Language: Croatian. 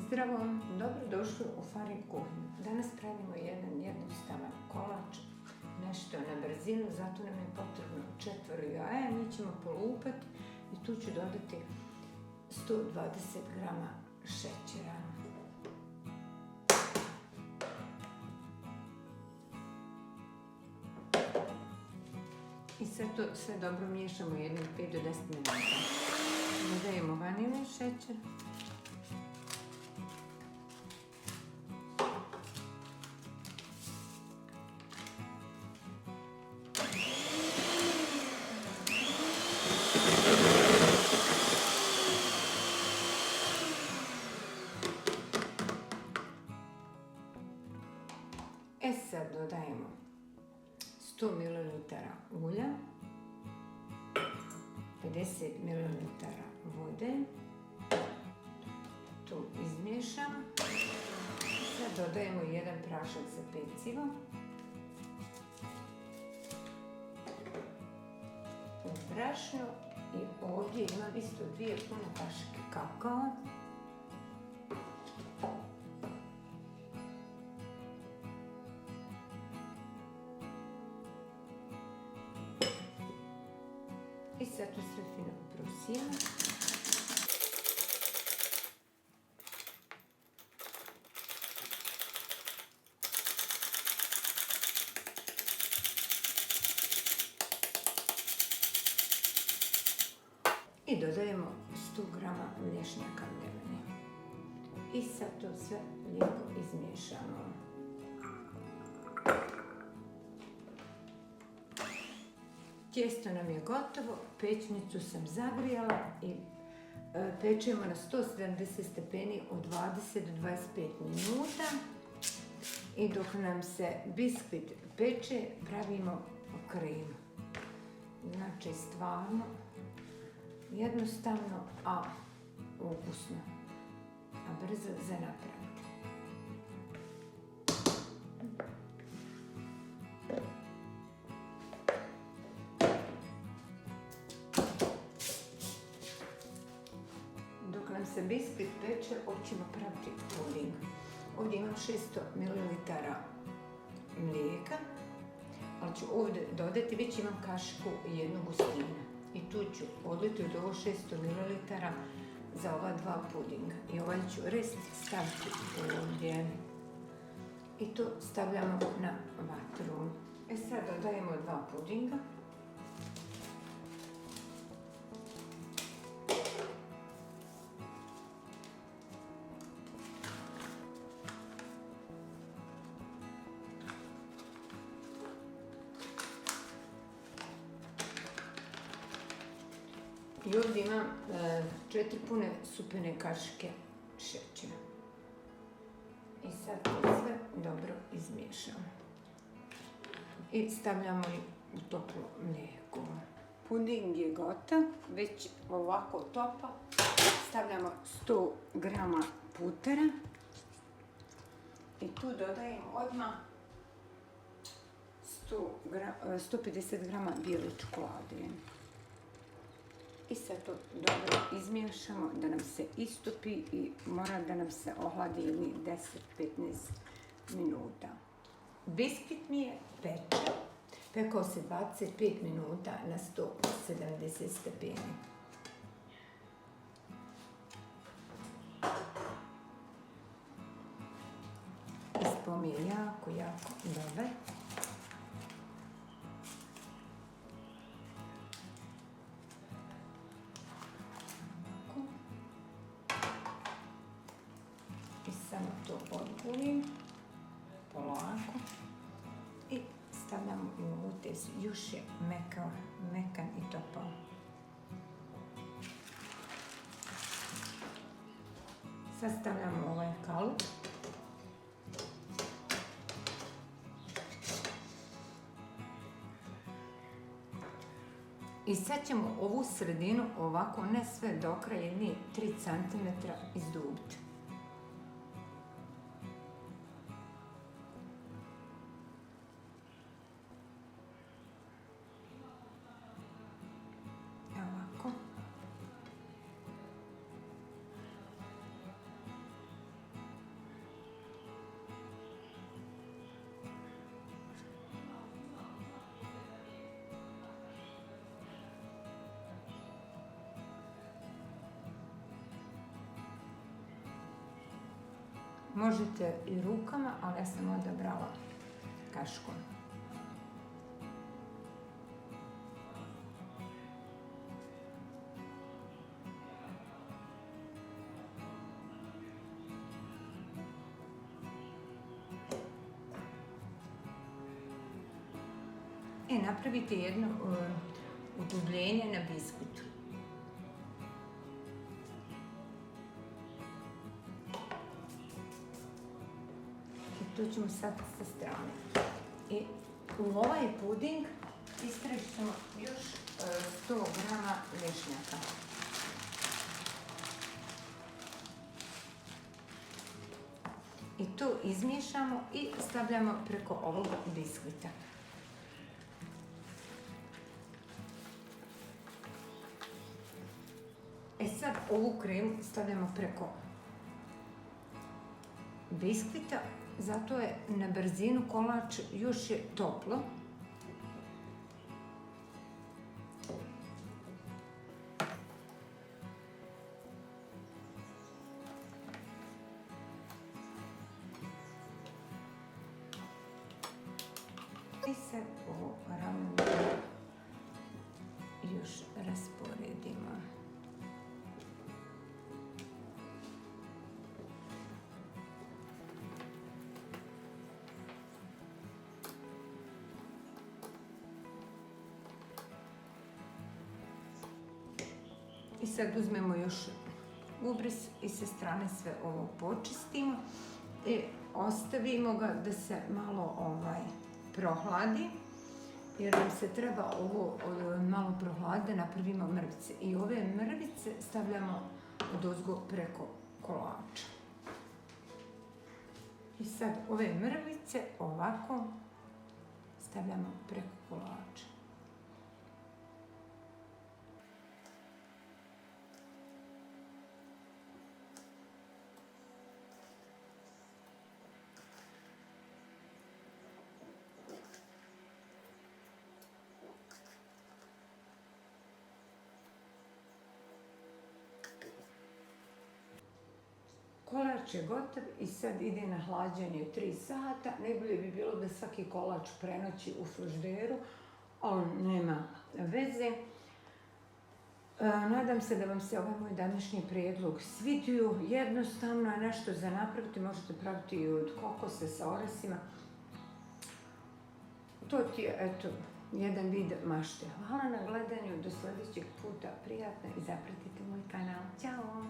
Zdravo, dobrodošli u Farin kuhinju. Danas pravimo jedan jednostavan kolač, nešto na brzinu, zato nam je potrebno 4 jaja. Mi ćemo polupati i tu ću dodati 120 grama šećera. I sad to sve dobro miješamo jednim 5 do 10 minuta. Dodajemo vanilin šećer. Sad dodajemo 100 ml ulja, 50 ml vode, tu izmiješamo. Sad dodajemo jedan prašak za pecivo, brašno i ovdje imam isto 2 pune kašike kakao. I sad to sve fino prosijemo. I dodajemo 100 grama lješnjaka mljevene. I sad to sve lijepo izmiješamo. Tijesto nam je gotovo, pećnicu sam zagrijala i pečemo na 170 stepeni od 20 do 25 minuta. I dok nam se biskvit peče, pravimo kremu. Znači stvarno jednostavno, a ukusno, a brzo za napraviti. Dok nam se biskvit peče, hoćemo praviti puding. Ovdje imam 600 ml mlijeka, ali ću ovdje dodati, već imam kašiku jednu gustina. I tu ću odliti od ovo 600 ml za ova 2 pudinga. I ovaj ću rest staviti ovdje. I to stavljamo na vatru. Sad dodajemo 2 pudinga. I ovdje imam 4 pune supine kašike šećera. I sad to sve dobro izmiješamo. I stavljamo u toplo mlijeko. Puding je gotov, već ovako topa. Stavljamo 100 grama putera. I tu dodajem odmah 150 grama bijele čokolade. I sad to dobro izmiješamo da nam se istopi i mora da nam se ohladi 10-15 minuta. Biskvit mi je pečen. Pekao se 25 minuta na 170 stepeni. Ispao mi je jako dobar. I samo to odgulim polako i stavljamo u ovu testu. Još je mekan i topao. Sad stavljamo ovaj kalup. I sad ćemo ovu sredinu ovako, ne sve do kraja, ni 3 cm izdubiti. Možete i rukama, ali ja sam odabrala kaškom. Napravite jedno udubljenje na biskvitu. I to ćemo sad sa strane. I u ovaj puding istražit ćemo još 100 grama lješnjaka. I to izmiješamo i stavljamo preko ovog biskvita. Sad ovu kremu stavljamo preko biskvita, zato je na brzinu kolač još je toplo. I sad ovo ravnomjerno još rasporedimo. I sad uzmemo još ubris i sa strane sve ovo počistimo i ostavimo ga da se malo prohladi, jer nam se treba ovo malo prohladiti da napravimo mrvice. I ove mrvice stavljamo odozgo preko kolača. I sad ove mrvice ovako stavljamo preko kolača. Kolač je gotov i sad ide na hlađenje 3 sata. Najbolje bi bilo da svaki kolač prenoći u frižideru, ali nema veze. Nadam se da vam se ovaj moj današnji prijedlog svidio. Jednostavno je nešto za napraviti, možete praviti i od kokosa sa oresima. To ti je, eto, jedan vid mašte. Hvala na gledanju, do sljedećeg puta, prijatno i zapratite moj kanal. Ćao!